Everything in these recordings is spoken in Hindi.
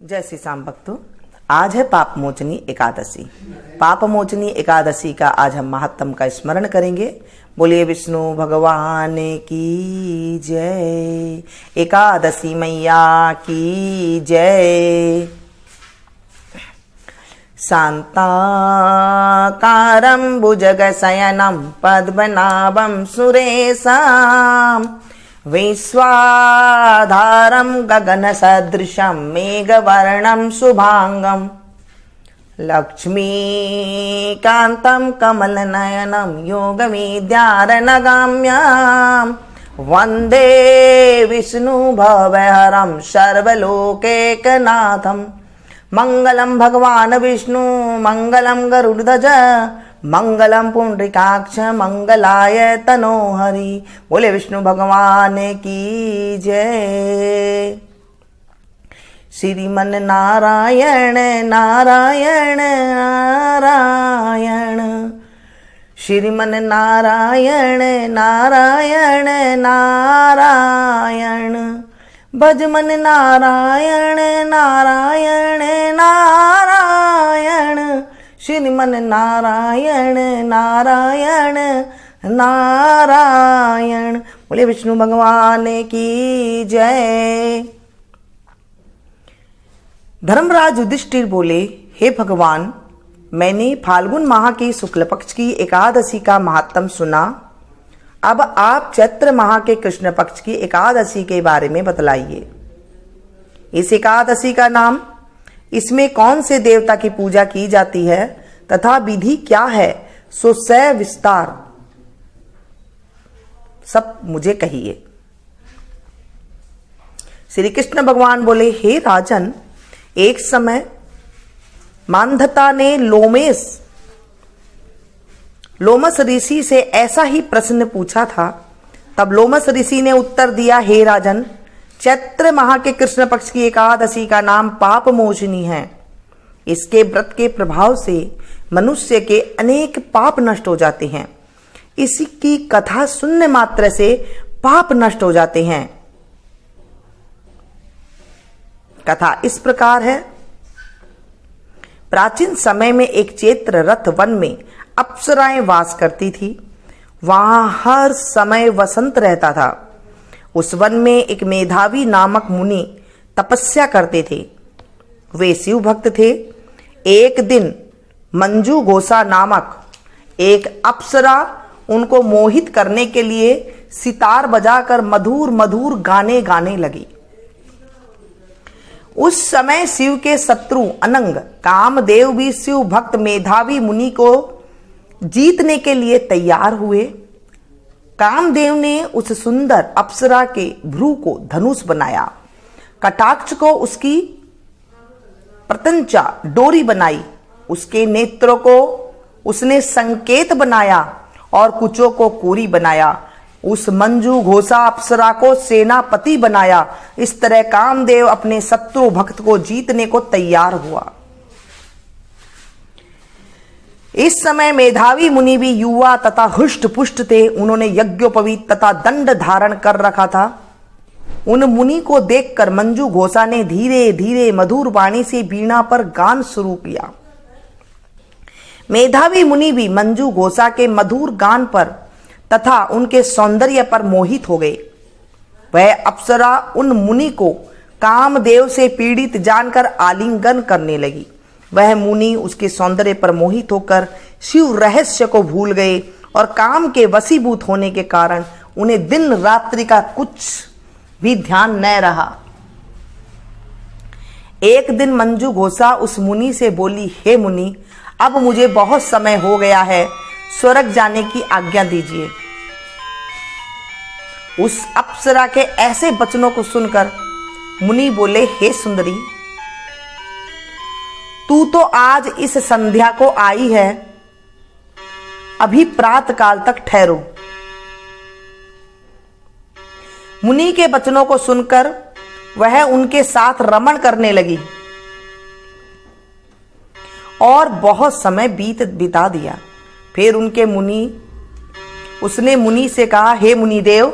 जय श्री श्याम भक्तों, आज है पाप मोचनी एकादशी। पाप मोचनी एकादशी का आज हम महात्म का स्मरण करेंगे। बोलिए विष्णु भगवान की जय, एकादशी मैया की जय। शांताकारं भुजगशयनं पद्मनाभं सुरेशं विश्वाधारं गगनसदृशं मेघवर्णं शुभांगं लक्ष्मीकान्तं कमलनयनं योगविद्यारनगाम्यं वन्दे विष्णुभवहरं सर्वलोकैकनाथं। मंगलम भगवान विष्णु मंगलम गरुड़ध्वज मंगलम पुंडरीकाक्ष मंगलाय तनोहरि। बोले विष्णु भगवान की जय। श्रीमन नारायण नारायण नारायण, श्रीमन नारायण नारायण नारायण, भजमन नारायण नारायण नारायण, श्रीमन नारायण नारायण नारायण। बोले विष्णु भगवान की जय। धर्मराज युधिष्ठिर बोले, हे भगवान, मैंने फाल्गुन माह की शुक्ल पक्ष की एकादशी का महात्म सुना। अब आप चैत्र माह के कृष्ण पक्ष की एकादशी के बारे में बतलाइए। इस एकादशी का नाम, इसमें कौन से देवता की पूजा की जाती है तथा विधि क्या है, सो विस्तार सब मुझे कहिए। श्री कृष्ण भगवान बोले, हे राजन, एक समय मांधाता ने लोमस ऋषि से ऐसा ही प्रश्न पूछा था। तब लोमस ऋषि ने उत्तर दिया, हे राजन, चैत्र माह के कृष्ण पक्ष की एकादशी का नाम पाप मोचनी है। इसके व्रत के प्रभाव से मनुष्य के अनेक पाप नष्ट हो जाते हैं। इसकी कथा सुनने मात्र से पाप नष्ट हो जाते हैं। कथा इस प्रकार है। प्राचीन समय में एक चैत्र रथ वन में अप्सराएं वास करती थी। वहां हर समय वसंत रहता था। उस वन में एक मेधावी नामक मुनि तपस्या करते थे। वे शिव भक्त थे। एक दिन मंजू घोषा नामक एक अप्सरा उनको मोहित करने के लिए सितार बजाकर मधुर मधुर गाने गाने लगी। उस समय शिव के शत्रु अनंग कामदेव भी शिव भक्त मेधावी मुनि को जीतने के लिए तैयार हुए। कामदेव ने उस सुंदर अप्सरा के भ्रू को धनुष बनाया, कटाक्ष को उसकी प्रत्यंचा डोरी बनाई, उसके नेत्रों को उसने संकेत बनाया और कुचों को कोरी बनाया। उस मंजू घोषा अप्सरा को सेनापति बनाया। इस तरह कामदेव अपने शत्रु भक्त को जीतने को तैयार हुआ। इस समय मेधावी मुनि भी युवा तथा हुष्ट पुष्ट थे। उन्होंने यज्ञोपवीत तथा दंड धारण कर रखा था। उन मुनि को देखकर मंजू घोषा ने धीरे धीरे मधुर वाणी से वीणा पर गान शुरू किया। मेधावी मुनि भी मंजू घोषा के मधुर गान पर तथा उनके सौंदर्य पर मोहित हो गए। वह अप्सरा उन मुनि को कामदेव से पीड़ित जानकर आलिंगन करने लगी। वह मुनि उसके सौंदर्य पर मोहित होकर शिव रहस्य को भूल गए और काम के वशीभूत होने के कारण उन्हें दिन रात्रि का कुछ भी ध्यान न रहा। एक दिन मंजू घोषा उस मुनि से बोली, हे मुनि, अब मुझे बहुत समय हो गया है, स्वर्ग जाने की आज्ञा दीजिए। उस अप्सरा के ऐसे वचनों को सुनकर मुनि बोले, हे सुंदरी, तू तो आज इस संध्या को आई है, अभी प्रातः काल तक ठहरो। मुनि के वचनों को सुनकर वह उनके साथ रमण करने लगी और बहुत समय बिता दिया। फिर उसने मुनि से कहा, हे मुनिदेव,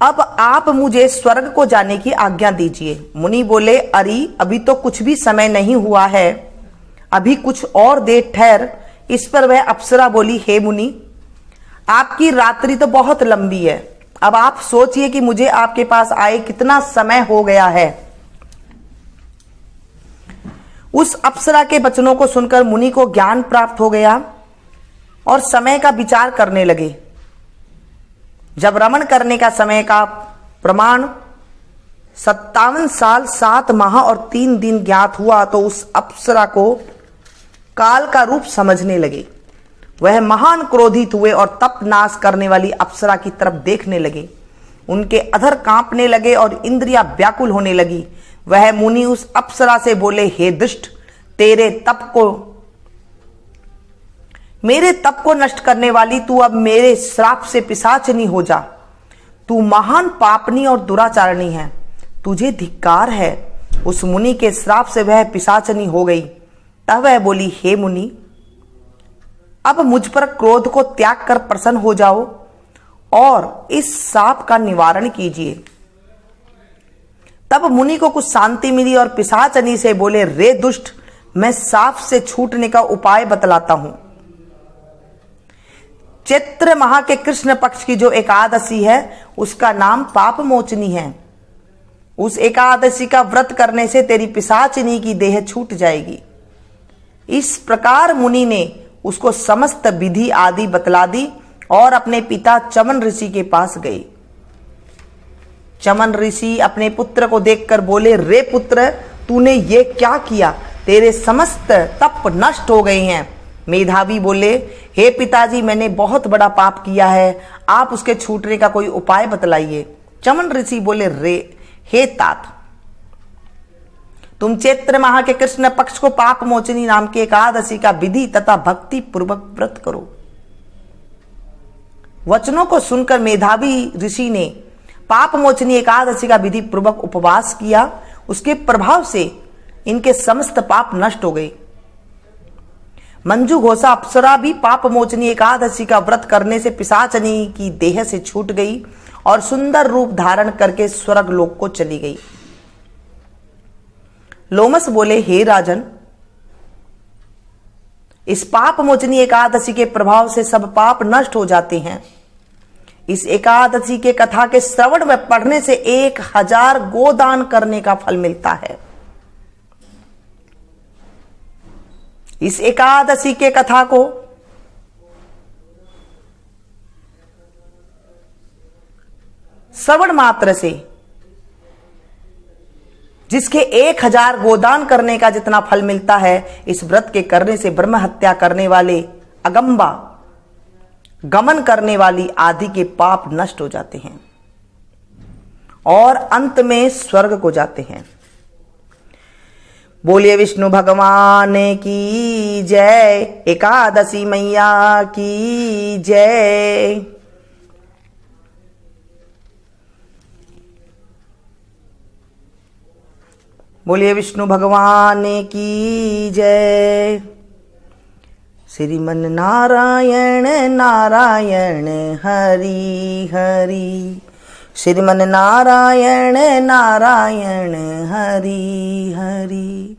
अब आप मुझे स्वर्ग को जाने की आज्ञा दीजिए। मुनि बोले, अरे अभी तो कुछ भी समय नहीं हुआ है, अभी कुछ और देर ठहर। इस पर वह अप्सरा बोली, हे मुनि, आपकी रात्रि तो बहुत लंबी है, अब आप सोचिए कि मुझे आपके पास आए कितना समय हो गया है। उस अप्सरा के वचनों को सुनकर मुनि को ज्ञान प्राप्त हो गया और समय का विचार करने लगे। जब रमण करने का समय का प्रमाण 57 साल 7 माह और 3 दिन ज्ञात हुआ तो उस अप्सरा को काल का रूप समझने लगे। वह महान क्रोधित हुए और तप नाश करने वाली अप्सरा की तरफ देखने लगे। उनके अधर कांपने लगे और इंद्रियां व्याकुल होने लगी। वह मुनि उस अप्सरा से बोले, हे दुष्ट, मेरे तप को नष्ट करने वाली तू अब मेरे श्राप से पिशाचनी हो जा। तू महान पापनी और दुराचारणी है, तुझे धिक्कार है। उस मुनि के श्राप से वह पिशाचनी हो गई। तब वह बोली, हे मुनि, अब मुझ पर क्रोध को त्याग कर प्रसन्न हो जाओ और इस शाप का निवारण कीजिए। तब मुनि को कुछ शांति मिली और पिशाचनी से बोले, रे दुष्ट, मैं शाप से छूटने का उपाय बतलाता हूं। चैत्र माह के कृष्ण पक्ष की जो एकादशी है उसका नाम पाप मोचनी है। उस एकादशी का व्रत करने से तेरी पिशाचिनी की देह छूट जाएगी। इस प्रकार मुनि ने उसको समस्त विधि आदि बतला दी और अपने पिता चमन ऋषि के पास गए। चमन ऋषि अपने पुत्र को देखकर बोले, रे पुत्र, तूने ये क्या किया? तेरे समस्त तप नष्ट हो गए हैं। मेधावी बोले, हे पिताजी, मैंने बहुत बड़ा पाप किया है, आप उसके छूटने का कोई उपाय बतलाइए। चमन ऋषि बोले, हे तात, तुम चैत्र माह के कृष्ण पक्ष को पाप मोचनी नाम की एकादशी का विधि तथा भक्ति पूर्वक व्रत करो। वचनों को सुनकर मेधावी ऋषि ने पाप मोचनी एकादशी का विधि पूर्वक उपवास किया। उसके प्रभाव से इनके समस्त पाप नष्ट हो गए। मंजू घोषा अप्सरा भी पाप मोचनी एकादशी का व्रत करने से पिशाचनी की देह से छूट गई और सुंदर रूप धारण करके स्वर्ग लोक को चली गई। लोमस बोले, हे राजन, इस पाप मोचनी एकादशी के प्रभाव से सब पाप नष्ट हो जाते हैं। इस एकादशी के कथा के श्रवण व पढ़ने से 1000 गोदान करने का फल मिलता है। इस एकादशी के कथा को श्रवण मात्र से जिसके 1000 गोदान करने का जितना फल मिलता है, इस व्रत के करने से ब्रह्म हत्या करने वाले, अगंबा गमन करने वाली आदि के पाप नष्ट हो जाते हैं और अंत में स्वर्ग को जाते हैं। बोलिए विष्णु भगवान की जय, एकादशी मैया की जय। बोलिए विष्णु भगवान की जय। श्रीमन नारायण नारायण हरि हरि, श्रीमन नारायण नारायण हरि हरि,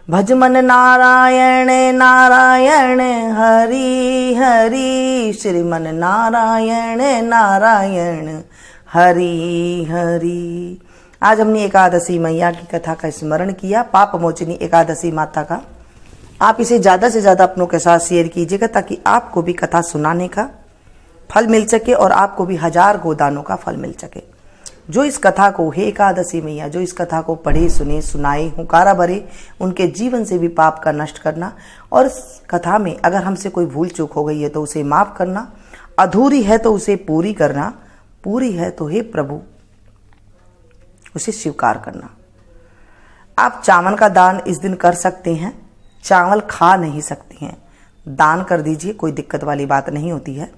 भजमन नारायण नारायण हरि हरि, श्रीमन नारायण नारायण हरि हरि। आज हमने एकादशी मैया की कथा का स्मरण किया, पाप मोचनी एकादशी माता का। आप इसे ज्यादा से ज्यादा अपनों के साथ शेयर कीजिएगा ताकि आपको भी कथा सुनाने का फल मिल सके और आपको भी 1000 गोदानों का फल मिल सके। जो इस कथा को, हे एकादशी मैया, जो इस कथा को पढ़े, सुने, सुनाए, हुंकारा भरे, उनके जीवन से भी पाप का नष्ट करना और इस कथा में अगर हमसे कोई भूल चूक हो गई है तो उसे माफ करना, अधूरी है तो उसे पूरी करना, पूरी है तो हे प्रभु उसे स्वीकार करना। आप चावल का दान इस दिन कर सकते हैं, चावल खा नहीं सकते हैं, दान कर दीजिए, कोई दिक्कत वाली बात नहीं होती है।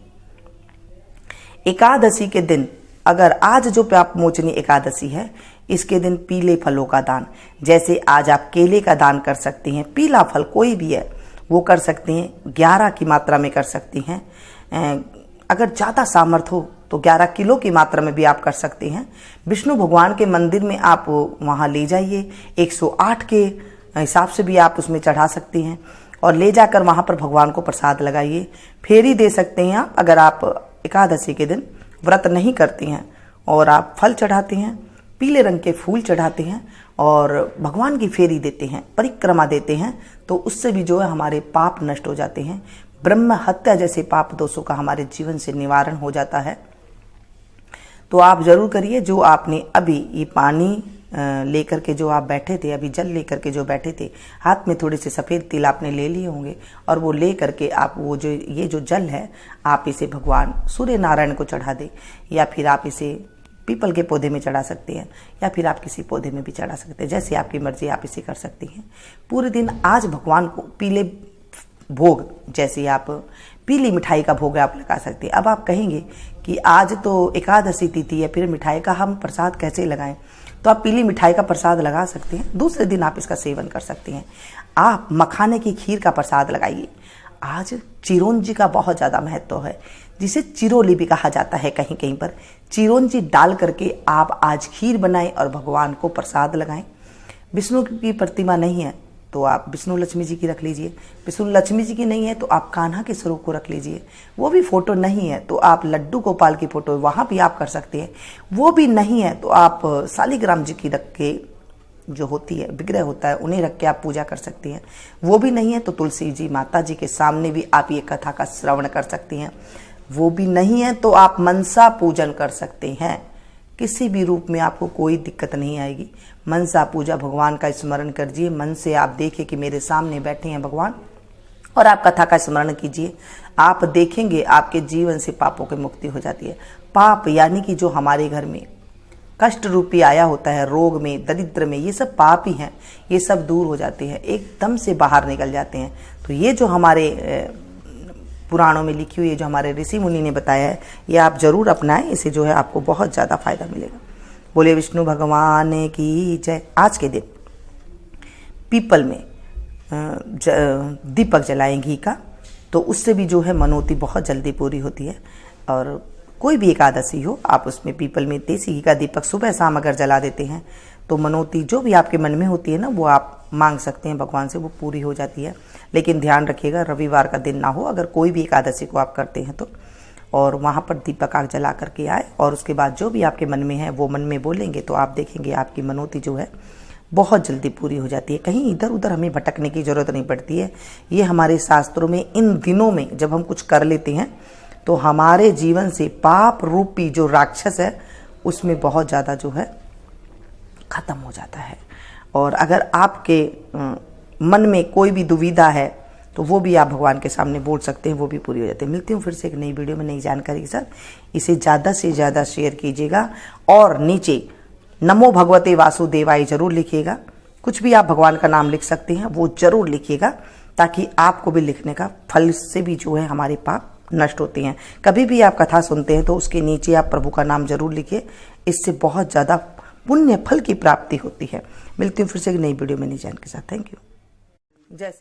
एकादशी के दिन, अगर आज जो पाप मोचनी एकादशी है, इसके दिन पीले फलों का दान, जैसे आज आप केले का दान कर सकते हैं, पीला फल कोई भी है वो कर सकते हैं, 11 की मात्रा में कर सकते हैं। अगर ज़्यादा सामर्थ्य हो तो 11 किलो की मात्रा में भी आप कर सकते हैं। विष्णु भगवान के मंदिर में आप वहाँ ले जाइए, 108 के हिसाब से भी आप उसमें चढ़ा सकते हैं और ले जाकर वहाँ पर भगवान को प्रसाद लगाइए। फेरी दे सकते हैं आप, अगर आप एकादशी के दिन व्रत नहीं करती हैं और आप फल चढ़ाते हैं, पीले रंग के फूल चढ़ाते हैं और भगवान की फेरी देते हैं, परिक्रमा देते हैं, तो उससे भी जो है हमारे पाप नष्ट हो जाते हैं। ब्रह्म हत्या जैसे पाप दोषों का हमारे जीवन से निवारण हो जाता है। तो आप जरूर करिए। जो आपने अभी ये पानी लेकर के जो आप बैठे थे, अभी जल लेकर के जो बैठे थे, हाथ में थोड़े से सफ़ेद तिल आपने ले लिए होंगे और वो ले करके आप वो जो ये जो जल है आप इसे भगवान सूर्य नारायण को चढ़ा दें, या फिर आप इसे पीपल के पौधे में चढ़ा सकते हैं, या फिर आप किसी पौधे में भी चढ़ा सकते हैं, जैसे आपकी मर्जी आप इसे कर सकती हैं। पूरे दिन आज भगवान को पीले भोग, जैसे आप पीली मिठाई का भोग आप लगा सकते हैं। अब आप कहेंगे कि आज तो एकादशी तिथि है, फिर मिठाई का हम प्रसाद कैसे लगाएं? तो आप पीली मिठाई का प्रसाद लगा सकते हैं, दूसरे दिन आप इसका सेवन कर सकते हैं। आप मखाने की खीर का प्रसाद लगाइए। आज चिरौंजी का बहुत ज़्यादा महत्व है, जिसे चिरोली भी कहा जाता है कहीं कहीं पर। चिरौंजी डाल करके आप आज खीर बनाएं और भगवान को प्रसाद लगाएं। विष्णु की प्रतिमा नहीं है तो आप विष्णु लक्ष्मी जी की रख लीजिए, विष्णु लक्ष्मी जी की नहीं है तो आप कान्हा के स्वरूप को रख लीजिए, वो भी फोटो नहीं है तो आप लड्डू गोपाल की फोटो वहाँ भी आप कर सकते हैं, वो भी नहीं है तो आप शालिग्राम जी की रख के जो होती है विग्रह होता है उन्हें रख के आप पूजा कर सकती हैं, वो भी नहीं है तो तुलसी जी माता जी के सामने भी आप ये कथा का श्रवण कर सकती हैं, वो भी नहीं है तो आप मनसा पूजन कर सकते हैं। किसी भी रूप में आपको कोई दिक्कत नहीं आएगी। मनसा पूजा, भगवान का स्मरण करिए, मन से आप देखिए कि मेरे सामने बैठे हैं भगवान, और आप कथा का स्मरण कीजिए। आप देखेंगे आपके जीवन से पापों की मुक्ति हो जाती है। पाप यानी कि जो हमारे घर में कष्ट रूपी आया होता है, रोग में, दरिद्र में, ये सब पाप ही हैं, ये सब दूर हो जाते हैं, एकदम से बाहर निकल जाते हैं। तो ये जो हमारे पुराणों में लिखी हुई है, जो हमारे ऋषि मुनि ने बताया है, ये आप जरूर अपनाएं, इससे जो है आपको बहुत ज़्यादा फायदा मिलेगा। बोले विष्णु भगवान की जय। आज के दिन पीपल में दीपक जलाएं घी का, तो उससे भी जो है मनोती बहुत जल्दी पूरी होती है। और कोई भी एकादशी हो, आप उसमें पीपल में देसी घी का दीपक सुबह शाम अगर जला देते हैं तो मनोती जो भी आपके मन में होती है ना, वो आप मांग सकते हैं भगवान से, वो पूरी हो जाती है। लेकिन ध्यान रखिएगा रविवार का दिन ना हो, अगर कोई भी एकादशी को आप करते हैं तो। और वहाँ पर दीपक आग जला करके आए और उसके बाद जो भी आपके मन में है वो मन में बोलेंगे, तो आप देखेंगे आपकी मनोती जो है बहुत जल्दी पूरी हो जाती है। कहीं इधर उधर हमें भटकने की ज़रूरत नहीं पड़ती है। ये हमारे शास्त्रों में इन दिनों में जब हम कुछ कर लेते हैं तो हमारे जीवन से पाप रूपी जो राक्षस है उसमें बहुत ज़्यादा जो है ख़त्म हो जाता है। और अगर आपके मन में कोई भी दुविधा है तो वो भी आप भगवान के सामने बोल सकते हैं, वो भी पूरी हो जाती है। मिलती हूँ फिर से एक नई वीडियो में नई जानकारी के साथ। इसे ज़्यादा से ज़्यादा शेयर कीजिएगा और नीचे नमो भगवते वासुदेवाय जरूर लिखिएगा। कुछ भी आप भगवान का नाम लिख सकते हैं, वो जरूर लिखिएगा, ताकि आपको भी लिखने का फल से भी जो है हमारे पाप नष्ट होते हैं। कभी भी आप कथा सुनते हैं तो उसके नीचे आप प्रभु का नाम जरूर लिखिए, इससे बहुत ज़्यादा पुण्य फल की प्राप्ति होती है। मिलती हूँ फिर से एक नई वीडियो में नई जानकारी के साथ। Thank you. जय